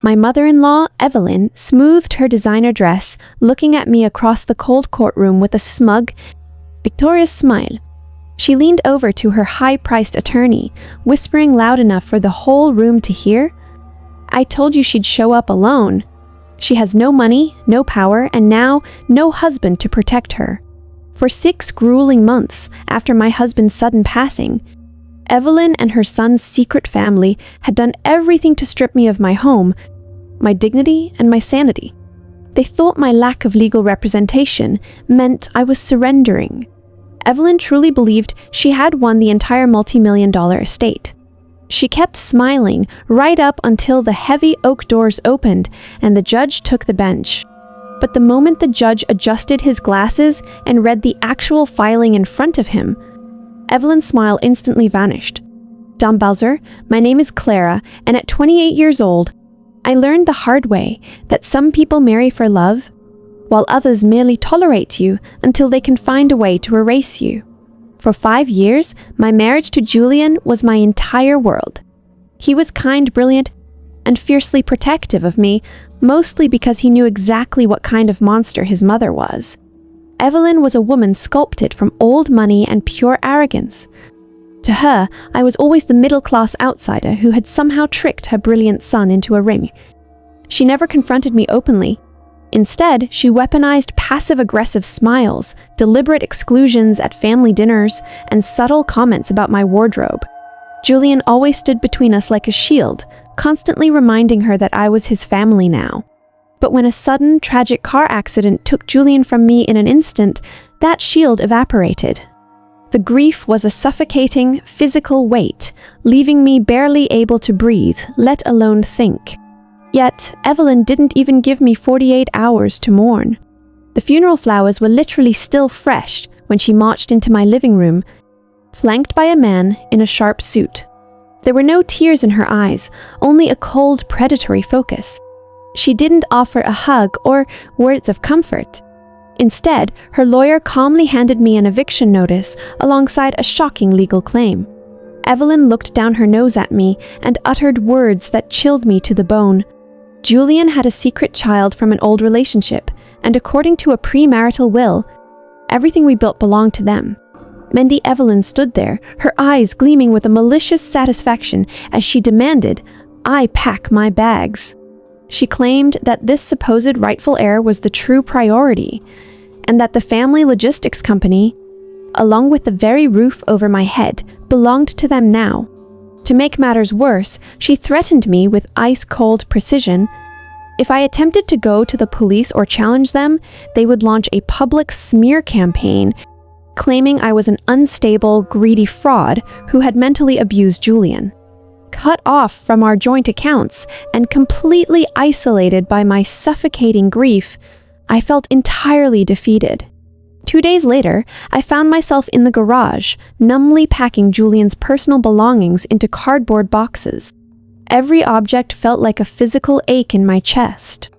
My mother-in-law, Evelyn, smoothed her designer dress, looking at me across the cold courtroom with a smug, victorious smile. She leaned over to her high-priced attorney, whispering loud enough for the whole room to hear. "I told you she'd show up alone. She has no money, no power, and now no husband to protect her." For 6 grueling months after my husband's sudden passing, Evelyn and her son's secret family had done everything to strip me of my home, my dignity, and my sanity. They thought my lack of legal representation meant I was surrendering. Evelyn truly believed she had won the entire multi-million-dollar estate. She kept smiling right up until the heavy oak doors opened and the judge took the bench. But the moment the judge adjusted his glasses and read the actual filing in front of him, Evelyn's smile instantly vanished. "Don Balzer, my name is Clara, and at 28 years old, I learned the hard way that some people marry for love, while others merely tolerate you until they can find a way to erase you. For 5 years, my marriage to Julian was my entire world. He was kind, brilliant, and fiercely protective of me, mostly because he knew exactly what kind of monster his mother was. Evelyn was a woman sculpted from old money and pure arrogance. To her, I was always the middle-class outsider who had somehow tricked her brilliant son into a ring. She never confronted me openly. Instead, she weaponized passive-aggressive smiles, deliberate exclusions at family dinners, and subtle comments about my wardrobe. Julian always stood between us like a shield, constantly reminding her that I was his family now. But when a sudden, tragic car accident took Julian from me in an instant, that shield evaporated. The grief was a suffocating, physical weight, leaving me barely able to breathe, let alone think. Yet, Evelyn didn't even give me 48 hours to mourn. The funeral flowers were literally still fresh when she marched into my living room, flanked by a man in a sharp suit. There were no tears in her eyes, only a cold, predatory focus. She didn't offer a hug or words of comfort. Instead, her lawyer calmly handed me an eviction notice alongside a shocking legal claim. Evelyn looked down her nose at me and uttered words that chilled me to the bone. Julian had a secret child from an old relationship, and according to a premarital will, everything we built belonged to them. Mendy Evelyn stood there, her eyes gleaming with a malicious satisfaction as she demanded, "I pack my bags." She claimed that this supposed rightful heir was the true priority, and that the family logistics company, along with the very roof over my head, belonged to them now. To make matters worse, she threatened me with ice-cold precision. If I attempted to go to the police or challenge them, they would launch a public smear campaign, claiming I was an unstable, greedy fraud who had mentally abused Julian. Cut off from our joint accounts and completely isolated by my suffocating grief, I felt entirely defeated. 2 days later, I found myself in the garage, numbly packing Julian's personal belongings into cardboard boxes. Every object felt like a physical ache in my chest.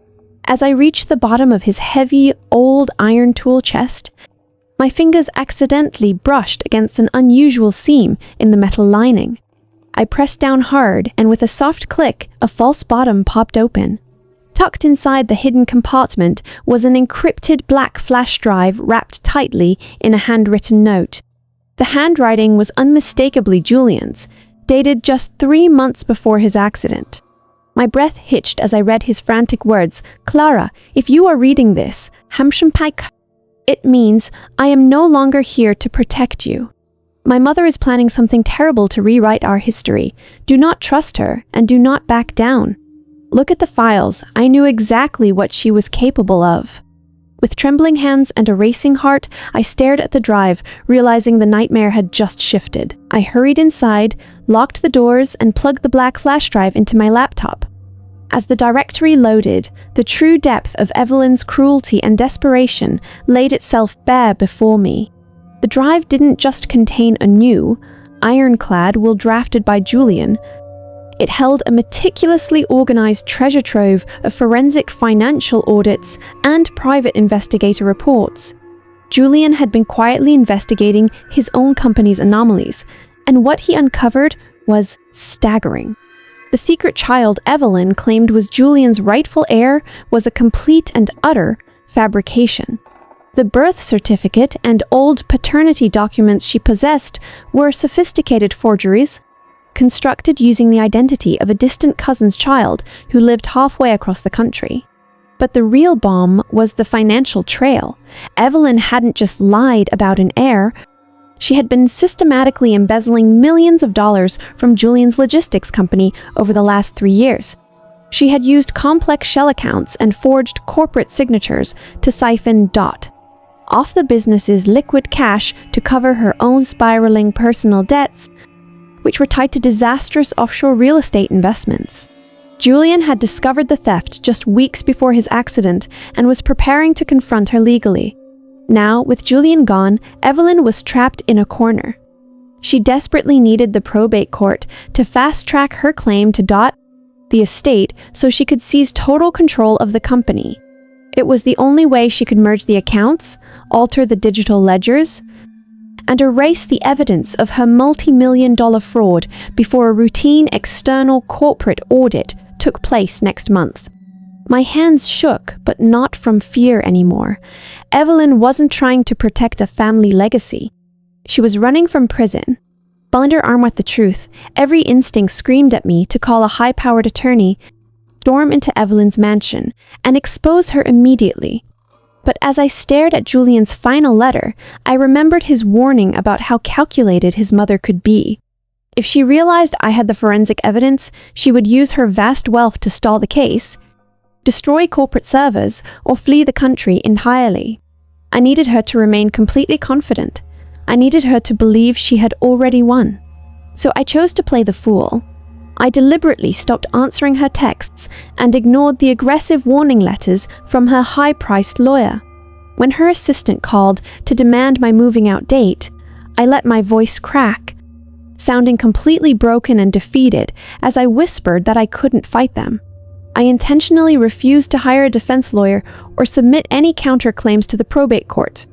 As I reached the bottom of his heavy, old iron tool chest, my fingers accidentally brushed against an unusual seam in the metal lining. I pressed down hard, and with a soft click, a false bottom popped open. Tucked inside the hidden compartment was an encrypted black flash drive wrapped tightly in a handwritten note. The handwriting was unmistakably Julian's, dated just 3 months before his accident. My breath hitched as I read his frantic words. "Clara, if you are reading this, Hamshampike, it means I am no longer here to protect you. My mother is planning something terrible to rewrite our history. Do not trust her, and do not back down." Look at the files. I knew exactly what she was capable of. With trembling hands and a racing heart, I stared at the drive, realizing the nightmare had just shifted. I hurried inside, locked the doors, and plugged the black flash drive into my laptop. As the directory loaded, the true depth of Evelyn's cruelty and desperation laid itself bare before me. The drive didn't just contain a new, ironclad will drafted by Julian. It held a meticulously organized treasure trove of forensic financial audits and private investigator reports. Julian had been quietly investigating his own company's anomalies, and what he uncovered was staggering. The secret child Evelyn claimed was Julian's rightful heir was a complete and utter fabrication. The birth certificate and old paternity documents she possessed were sophisticated forgeries, constructed using the identity of a distant cousin's child who lived halfway across the country. But the real bomb was the financial trail. Evelyn hadn't just lied about an heir, she had been systematically embezzling millions of dollars from Julian's logistics company over the last 3 years. She had used complex shell accounts and forged corporate signatures to siphon off the business's liquid cash to cover her own spiraling personal debts, which were tied to disastrous offshore real estate investments. Julian had discovered the theft just weeks before his accident and was preparing to confront her legally. Now, with Julian gone, Evelyn was trapped in a corner. She desperately needed the probate court to fast-track her claim to the estate so she could seize total control of the company. It was the only way she could merge the accounts, alter the digital ledgers, and erase the evidence of her multi-million-dollar fraud before a routine external corporate audit took place next month. My hands shook, but not from fear anymore. Evelyn wasn't trying to protect a family legacy. She was running from prison. Under armed with the truth, every instinct screamed at me to call a high-powered attorney, storm into Evelyn's mansion, and expose her immediately. But as I stared at Julian's final letter, I remembered his warning about how calculated his mother could be. If she realized I had the forensic evidence, she would use her vast wealth to stall the case, destroy corporate servers, or flee the country entirely. I needed her to remain completely confident. I needed her to believe she had already won. So I chose to play the fool. I deliberately stopped answering her texts and ignored the aggressive warning letters from her high-priced lawyer. When her assistant called to demand my moving out date, I let my voice crack, sounding completely broken and defeated as I whispered that I couldn't fight them. I intentionally refused to hire a defense lawyer or submit any counterclaims to the probate court.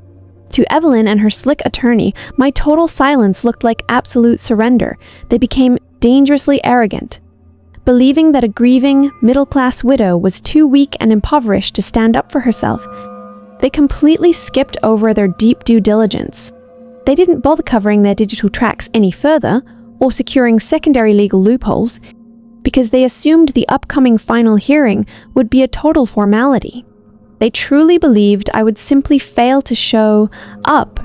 To Evelyn and her slick attorney, my total silence looked like absolute surrender. They became dangerously arrogant. Believing that a grieving, middle-class widow was too weak and impoverished to stand up for herself, they completely skipped over their deep due diligence. They didn't bother covering their digital tracks any further or securing secondary legal loopholes, because they assumed the upcoming final hearing would be a total formality. They truly believed I would simply fail to show up,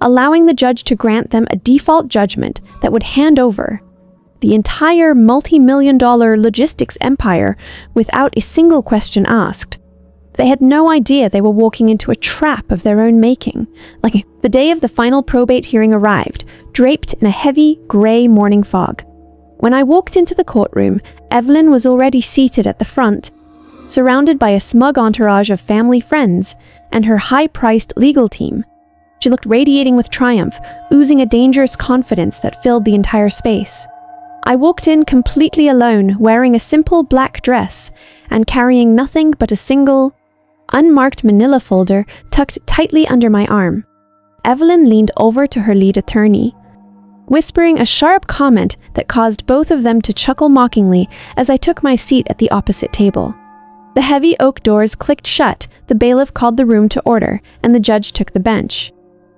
allowing the judge to grant them a default judgment that would hand over the entire multi-million-dollar logistics empire without a single question asked. They had no idea they were walking into a trap of their own making. Like the day of the final probate hearing arrived, draped in a heavy, grey morning fog. When I walked into the courtroom, Evelyn was already seated at the front, surrounded by a smug entourage of family friends and her high-priced legal team. She looked radiating with triumph, oozing a dangerous confidence that filled the entire space. I walked in completely alone, wearing a simple black dress and carrying nothing but a single, unmarked manila folder tucked tightly under my arm. Evelyn leaned over to her lead attorney, whispering a sharp comment that caused both of them to chuckle mockingly as I took my seat at the opposite table. The heavy oak doors clicked shut, the bailiff called the room to order, and the judge took the bench.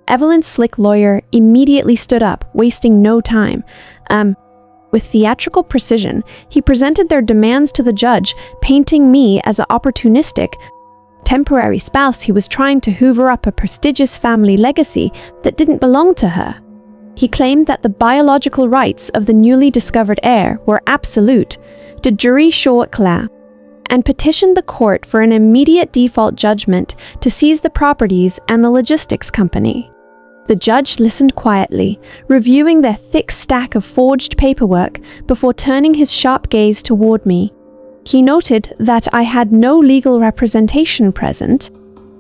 Evelyn's slick lawyer immediately stood up, wasting no time. With theatrical precision, he presented their demands to the judge, painting me as an opportunistic, temporary spouse who was trying to hoover up a prestigious family legacy that didn't belong to her. He claimed that the biological rights of the newly discovered heir were absolute, de jure chaud clair, and petitioned the court for an immediate default judgment to seize the properties and the logistics company. The judge listened quietly, reviewing their thick stack of forged paperwork before turning his sharp gaze toward me. He noted that I had no legal representation present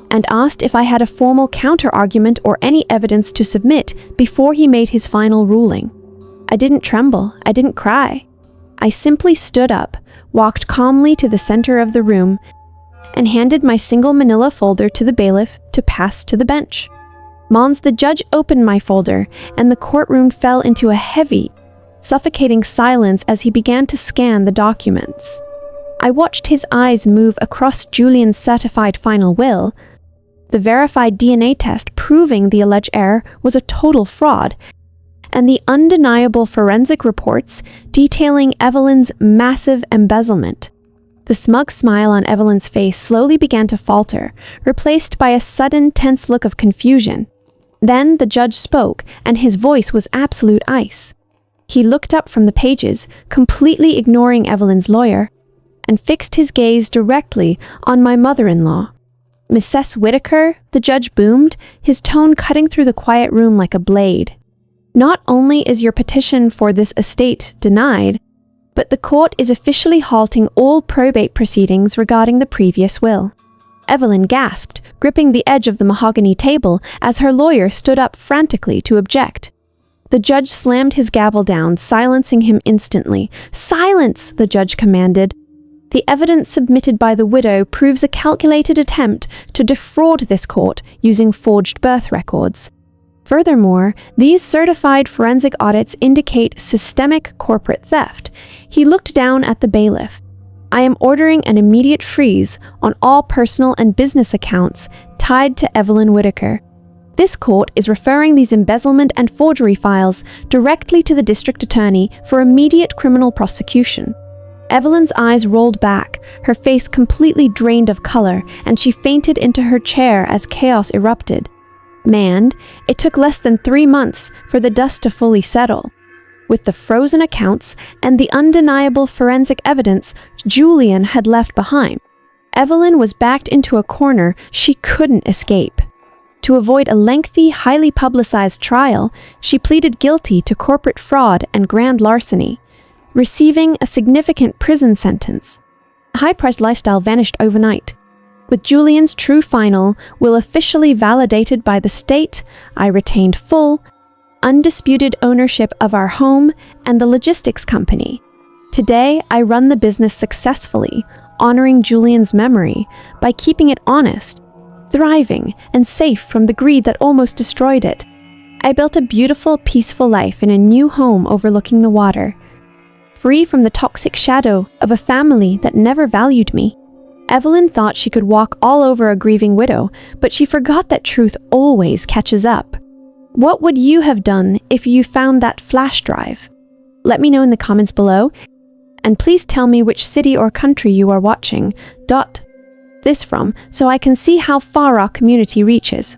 and asked if I had a formal counter-argument or any evidence to submit before he made his final ruling. I didn't tremble, I didn't cry. I simply stood up, walked calmly to the center of the room, and handed my single manila folder to the bailiff to pass to the bench. The judge opened my folder, and the courtroom fell into a heavy, suffocating silence as he began to scan the documents. I watched his eyes move across Julian's certified final will, the verified DNA test proving the alleged error was a total fraud, and the undeniable forensic reports detailing Evelyn's massive embezzlement. The smug smile on Evelyn's face slowly began to falter, replaced by a sudden tense look of confusion. Then the judge spoke, and his voice was absolute ice. He looked up from the pages, completely ignoring Evelyn's lawyer, and fixed his gaze directly on my mother-in-law. "Mrs. Whitaker," the judge boomed, his tone cutting through the quiet room like a blade. "Not only is your petition for this estate denied, but the court is officially halting all probate proceedings regarding the previous will." Evelyn gasped, gripping the edge of the mahogany table as her lawyer stood up frantically to object. The judge slammed his gavel down, silencing him instantly. "Silence!" the judge commanded. "The evidence submitted by the widow proves a calculated attempt to defraud this court using forged birth records. Furthermore, these certified forensic audits indicate systemic corporate theft." He looked down at the bailiff. "I am ordering an immediate freeze on all personal and business accounts tied to Evelyn Whitaker. This court is referring these embezzlement and forgery files directly to the district attorney for immediate criminal prosecution." Evelyn's eyes rolled back, her face completely drained of color, and she fainted into her chair as chaos erupted. Man, it took less than 3 months for the dust to fully settle. With the frozen accounts and the undeniable forensic evidence Julian had left behind, Evelyn was backed into a corner she couldn't escape. To avoid a lengthy, highly publicized trial, she pleaded guilty to corporate fraud and grand larceny, receiving a significant prison sentence. A high-priced lifestyle vanished overnight. With Julian's true final will officially validated by the state, I retained full, undisputed ownership of our home and the logistics company. Today, I run the business successfully, honoring Julian's memory by keeping it honest, thriving, and safe from the greed that almost destroyed it. I built a beautiful, peaceful life in a new home overlooking the water, free from the toxic shadow of a family that never valued me. Evelyn thought she could walk all over a grieving widow, but she forgot that truth always catches up. What would you have done if you found that flash drive? Let me know in the comments below, and please tell me which city or country you are watching this from so I can see how far our community reaches.